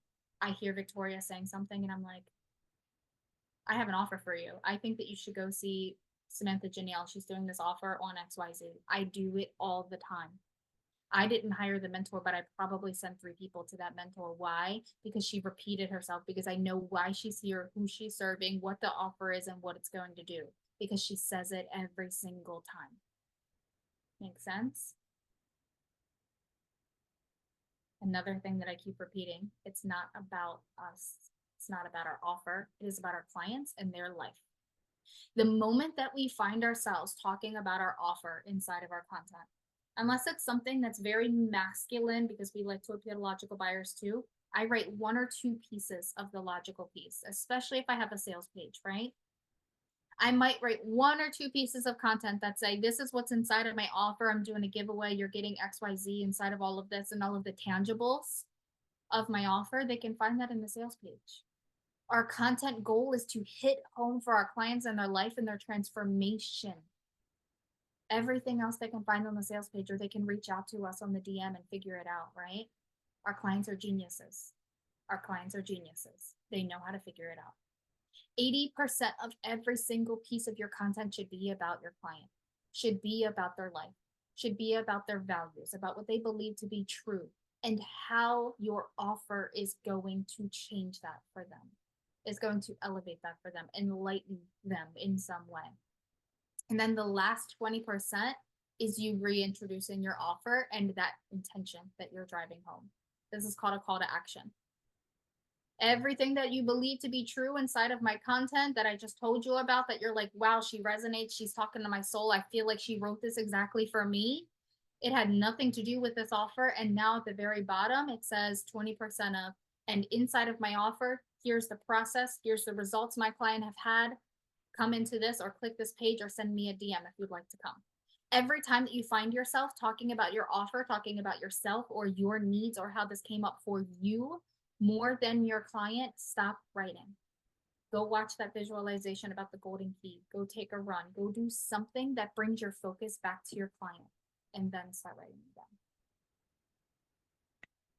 I hear Victoria saying something and I'm like, I have an offer for you. I think that you should go see Samantha Janelle. She's doing this offer on XYZ. I do it all the time. I didn't hire the mentor, but I probably sent 3 people to that mentor. Why? Because she repeated herself, because I know why she's here, who she's serving, what the offer is, and what it's going to do, because she says it every single time. Make sense? Another thing that I keep repeating, it's not about us. It's not about our offer. It is about our clients and their life. The moment that we find ourselves talking about our offer inside of our content, unless it's something that's very masculine, because we like to appeal to logical buyers too, I write 1 or 2 pieces of the logical piece, especially if I have a sales page, right? I might write 1 or 2 pieces of content that say, this is what's inside of my offer. I'm doing a giveaway. You're getting XYZ inside of all of this, and all of the tangibles of my offer. They can find that in the sales page. Our content goal is to hit home for our clients and their life and their transformation. Everything else they can find on the sales page, or they can reach out to us on the DM and figure it out, right? Our clients are geniuses. Our clients are geniuses. They know how to figure it out. 80% of every single piece of your content should be about your client, should be about their life, should be about their values, about what they believe to be true, and how your offer is going to change that for them, is going to elevate that for them, enlighten them in some way. And then the last 20% is you reintroducing your offer and that intention that you're driving home. This is called a call to action. Everything that you believe to be true inside of my content that I just told you about, that you're like, wow, she resonates, she's talking to my soul, I feel like she wrote this exactly for me. It had nothing to do with this offer. And now at the very bottom, it says 20% of, and inside of my offer, here's the process, here's the results my client have had. Come into this or click this page or send me a DM if you'd like to come. Every time that you find yourself talking about your offer, talking about yourself or your needs or how this came up for you more than your client, stop writing. Go watch that visualization about the golden key. Go take a run. Go do something that brings your focus back to your client, and then start writing again.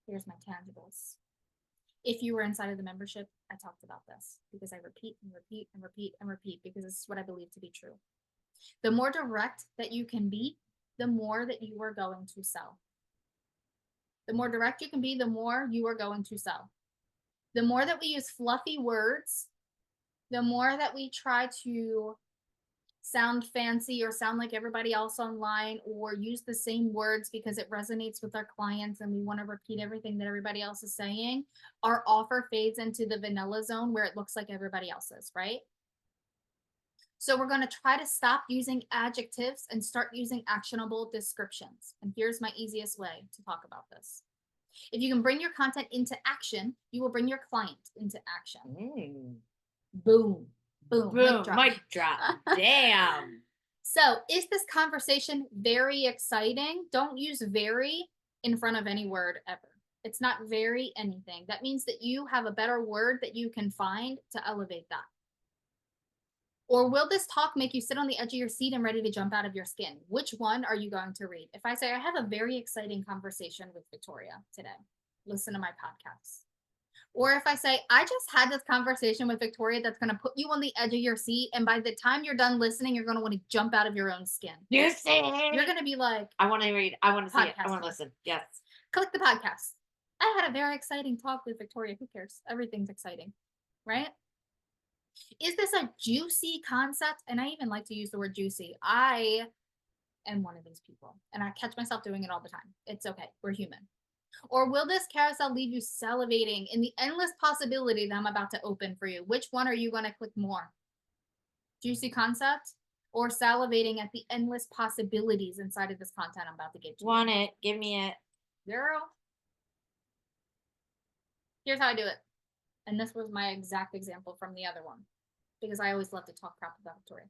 Here's my tangibles. If you were inside of the membership, I talked about this, because I repeat and repeat and repeat and repeat, because this is what I believe to be true. The more direct that you can be, the more that you are going to sell. The more direct you can be, the more you are going to sell. The more that we use fluffy words, the more that we try to sound fancy or sound like everybody else online, or use the same words because it resonates with our clients and we want to repeat everything that everybody else is saying, our offer fades into the vanilla zone where it looks like everybody else's, right? So we're going to try to stop using adjectives and start using actionable descriptions. And here's my easiest way to talk about this. If you can bring your content into action, you will bring your client into action. Boom. Boom. Boom. Mic drop. Damn. So is this conversation very exciting? Don't use very in front of any word ever. It's not very anything. That means that you have a better word that you can find to elevate that. Or will this talk make you sit on the edge of your seat and ready to jump out of your skin? Which one are you going to read? If I say, I have a very exciting conversation with Victoria today, listen to my podcast. Or if I say, I just had this conversation with Victoria that's going to put you on the edge of your seat, and by the time you're done listening, you're going to want to jump out of your own skin. You see? You're going to be like, I want to read. I want to see it. I want to Podcasting. listen. Yes. Click the podcast. I had a very exciting talk with Victoria. Who cares? Everything's exciting, right? Is this a juicy concept? And I even like to use the word juicy. I am one of these people. And I catch myself doing it all the time. It's okay. We're human. Or will this carousel leave you salivating in the endless possibility that I'm about to open for you? Which one are you going to click more? Juicy concept or salivating at the endless possibilities inside of this content I'm about to give to you? Want it? Give me it. Girl, here's how I do it. And this was my exact example from the other one because I always love to talk crap about Victoria.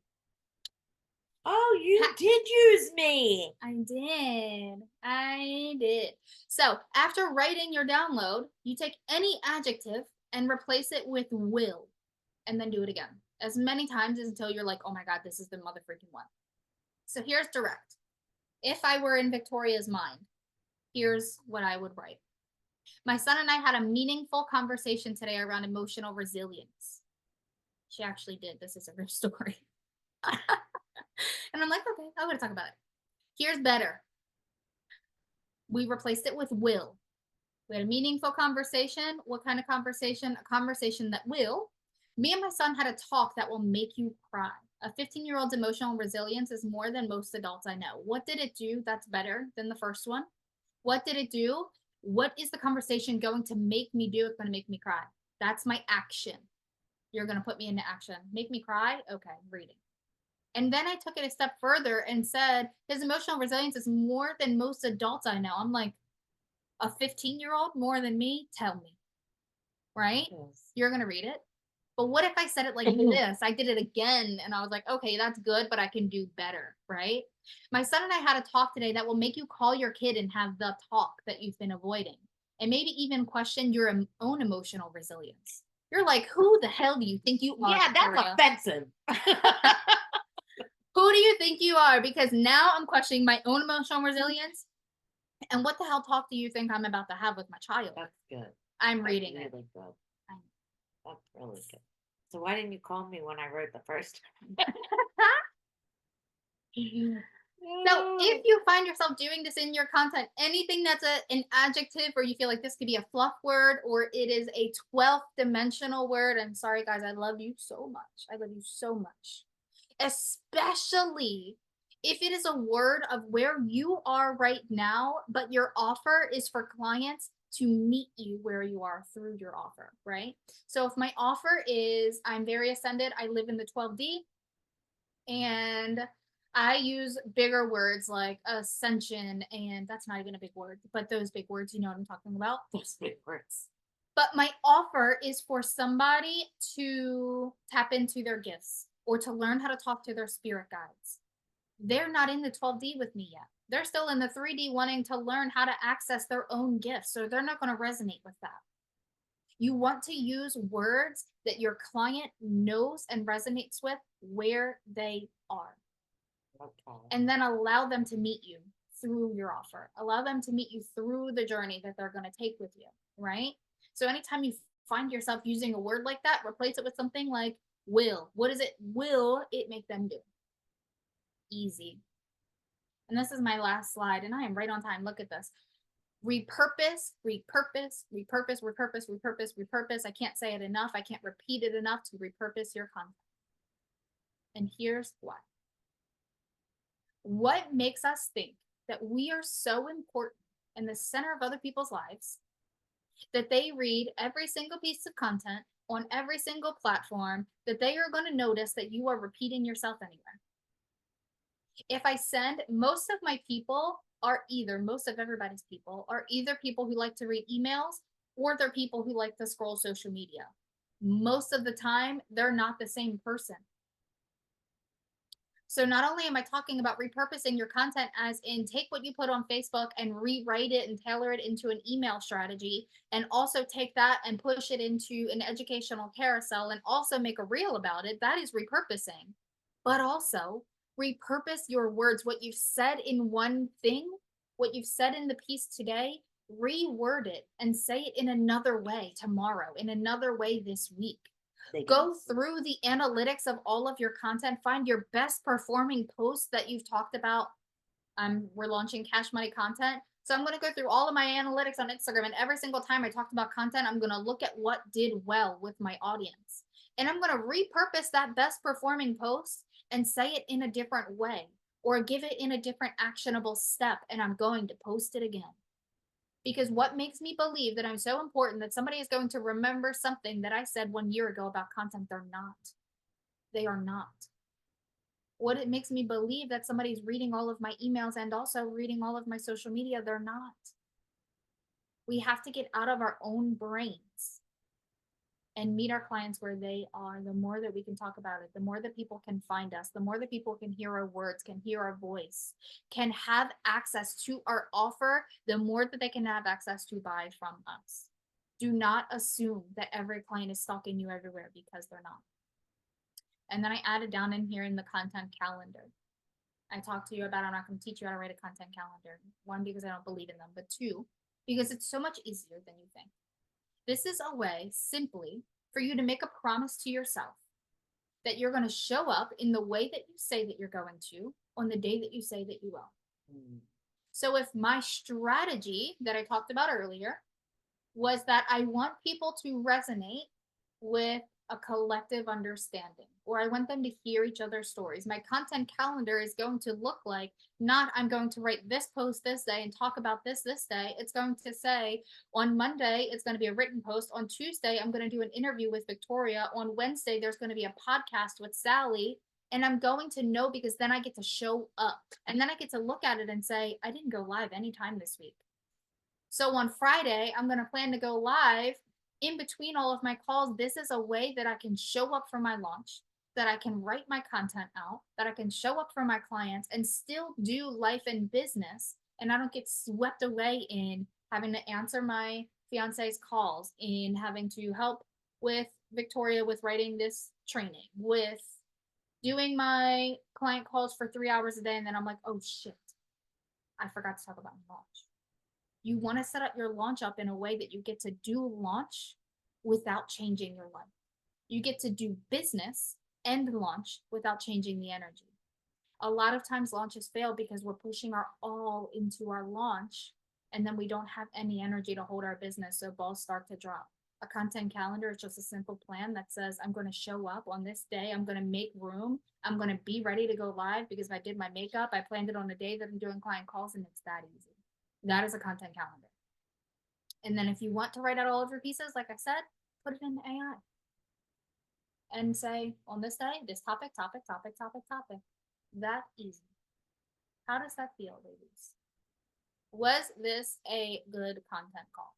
Oh, you did use me. I did. So after writing your download, you take any adjective and replace it with will, and then do it again as many times as until you're like, oh my God, this is the mother freaking one. So here's direct. If I were in Victoria's mind, here's what I would write. My son and I had a meaningful conversation today around emotional resilience. She actually did. This is a real story. And I'm like, okay, I'm going to talk about it. Here's better. We replaced it with will. We had a meaningful conversation. What kind of conversation? A conversation that will. Me and my son had a talk that will make you cry. A 15-year-old's emotional resilience is more than most adults I know. What did it do that's better than the first one? What did it do? What is the conversation going to make me do? It's going to make me cry. That's my action. You're going to put me into action. Make me cry? Okay, reading. And then I took it a step further and said, his emotional resilience is more than most adults I know. I'm like, a 15-year-old more than me? Tell me. Right? Yes. You're going to read it. But what if I said it like this? I did it again and I was like, okay, that's good, but I can do better. Right? My son and I had a talk today that will make you call your kid and have the talk that you've been avoiding and maybe even question your own emotional resilience. You're like, who the hell do you think you are? Yeah, that's Victoria? offensive. Who do you think you are? Because now I'm questioning my own emotional resilience. And what the hell talk do you think I'm about to have with my child? That's good. I'm reading That's it. really good. That's really good. So why didn't you call me when I wrote the first? So if you find yourself doing this in your content, anything that's an adjective or you feel like this could be a fluff word or it is a 12th dimensional word, I'm sorry guys, I love you so much. I love you so much. Especially if it is a word of where you are right now, but your offer is for clients to meet you where you are through your offer, right? So if my offer is I'm very ascended, I live in the 12D, and I use bigger words like ascension, and that's not even a big word, but those big words, you know what I'm talking about? Those big words. But my offer is for somebody to tap into their gifts or to learn how to talk to their spirit guides. They're not in the 12D with me yet. They're still in the 3D wanting to learn how to access their own gifts. So they're not going to resonate with that. You want to use words that your client knows and resonates with where they are. Okay. And then allow them to meet you through your offer. Allow them to meet you through the journey that they're going to take with you, right? So anytime you find yourself using a word like that, replace it with something like will. What is it? Will it make them do? Easy. And this is my last slide, and I am right on time. Look at this. Repurpose, repurpose, repurpose, repurpose, repurpose, repurpose. I can't say it enough. I can't repeat it enough to repurpose your content. And here's why. What makes us think that we are so important in the center of other people's lives that they read every single piece of content on every single platform that they are going to notice that you are repeating yourself anywhere? If I send most of my people are either most of everybody's people are either people who like to read emails or they're people who like to scroll social media. Most of the time, they're not the same person. So not only am I talking about repurposing your content as in take what you put on Facebook and rewrite it and tailor it into an email strategy, and also take that and push it into an educational carousel and also make a reel about it, that is repurposing. But also repurpose your words, what you've said in one thing, what you've said in the piece today, reword it and say it in another way tomorrow, in another way this week. Go through the analytics of all of your content, find your best performing posts that you've talked about. We're launching cash money content. So I'm going to go through all of my analytics on Instagram, and every single time I talked about content, I'm going to look at what did well with my audience. And I'm going to repurpose that best performing post and say it in a different way. or give it in a different actionable step, and I'm going to post it again. Because what makes me believe that I'm so important that somebody is going to remember something that I said 1 year ago about content, they're not. They are not. What it makes me believe that somebody's reading all of my emails and also reading all of my social media, they're not. We have to get out of our own brains and meet our clients where they are. The more that we can talk about it, the more that people can find us, the more that people can hear our words, can hear our voice, can have access to our offer, the more that they can have access to buy from us. Do not assume that every client is stalking you everywhere, because they're not. And then I added down in here in the content calendar. I talked to you about, I'm not going to teach you how to write a content calendar. One, because I don't believe in them, but two, because it's so much easier than you think. This is a way simply for you to make a promise to yourself that you're going to show up in the way that you say that you're going to on the day that you say that you will. Mm. So if my strategy that I talked about earlier was that I want people to resonate with a collective understanding, or I want them to hear each other's stories. My content calendar is going to look like, not I'm going to write this post this day and talk about this day. It's going to say on Monday, it's going to be a written post. On Tuesday, I'm going to do an interview with Victoria. On Wednesday, there's going to be a podcast with Sally. And I'm going to know, because then I get to show up, and then I get to look at it and say, I didn't go live anytime this week. So on Friday, I'm going to plan to go live in between all of my calls. This is a way that I can show up for my launch, that I can write my content out, that I can show up for my clients and still do life and business. And I don't get swept away in having to answer my fiance's calls, in having to help with Victoria with writing this training, with doing my client calls for 3 hours a day. And then I'm like, oh shit, I forgot to talk about my launch. You want to set up your launch up in a way that you get to do launch without changing your life. You get to do business and launch without changing the energy. A lot of times launches fail because we're pushing our all into our launch, and then we don't have any energy to hold our business, so balls start to drop. A content calendar is just a simple plan that says, I'm going to show up on this day, I'm going to make room, I'm going to be ready to go live because I did my makeup, I planned it on the day that I'm doing client calls, and it's that easy. That is a content calendar. And then if you want to write out all of your pieces, like I said, put it in the AI and say, on this day, this topic. That easy. How does that feel, ladies? Was this a good content call?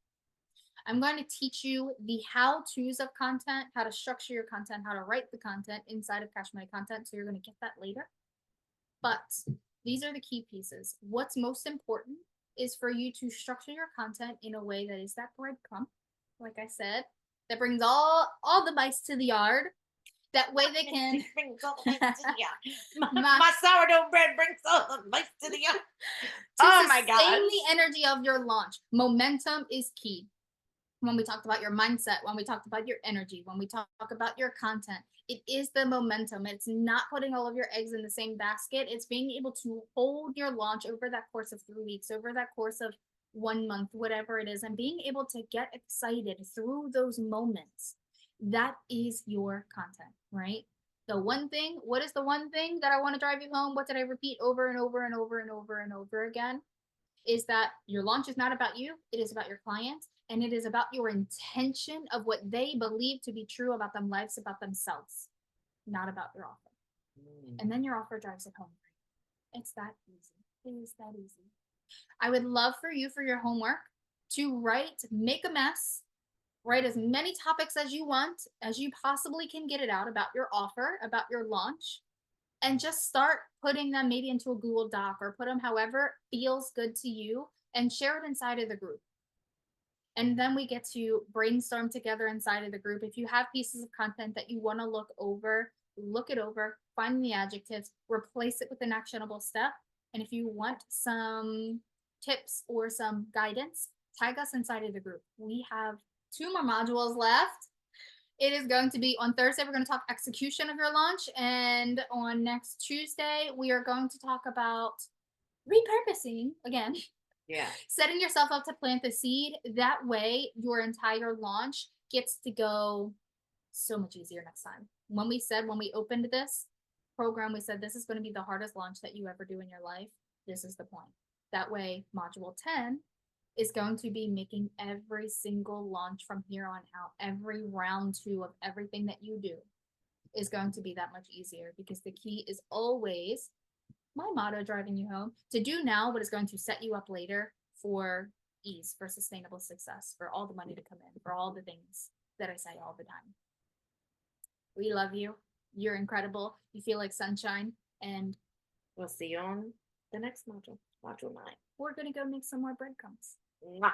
I'm going to teach you the how-tos of content, how to structure your content, how to write the content inside of Cash Money Content. So you're going to get that later. But these are the key pieces. What's most important is for you to structure your content in a way that is that breadcrumb, like I said, that brings all the mice to the yard. That way they can brings all the mice to the yard. My sourdough bread brings all the mice to the yard. Oh my god! Sustain the energy of your launch. Momentum is key. When we talked about your mindset, when we talked about your energy, when we talk about your content, it is the momentum. It's not putting all of your eggs in the same basket. It's being able to hold your launch over that course of 3 weeks, over that course of 1 month, whatever it is, and being able to get excited through those moments. That is your content, right? The one thing, what is the one thing that I want to drive you home? What did I repeat over and over and over and over and over again? Is that your launch is not about you. It is about your client. And it is about your intention of what they believe to be true about them lives, about themselves, not about your offer. And then your offer drives it home. It's that easy. It is that easy. I would love for you, for your homework, to write, make a mess, write as many topics as you want, as you possibly can get it out about your offer, about your launch, and just start putting them maybe into a Google Doc, or put them however feels good to you, and share it inside of the group. And then we get to brainstorm together inside of the group. If you have pieces of content that you want to look it over, find the adjectives, replace it with an actionable step. And if you want some tips or some guidance, tag us inside of the group. We have 2 more modules left. It is going to be on Thursday, we're going to talk execution of your launch. And on next Tuesday, we are going to talk about repurposing again. Yeah. Setting yourself up to plant the seed. That way, your entire launch gets to go so much easier next time. When we opened this program, we said this is going to be the hardest launch that you ever do in your life. This is the point. That way, module 10 is going to be making every single launch from here on out, every round two of everything that you do is going to be that much easier because the key is always my motto driving you home to do now what is going to set you up later for ease, for sustainable success, for all the money to come in, for all the things that I say all the time. We love you. You're incredible. You feel like sunshine. And We'll see you on the next module, module 9. we're going to go make some more breadcrumbs. Mwah.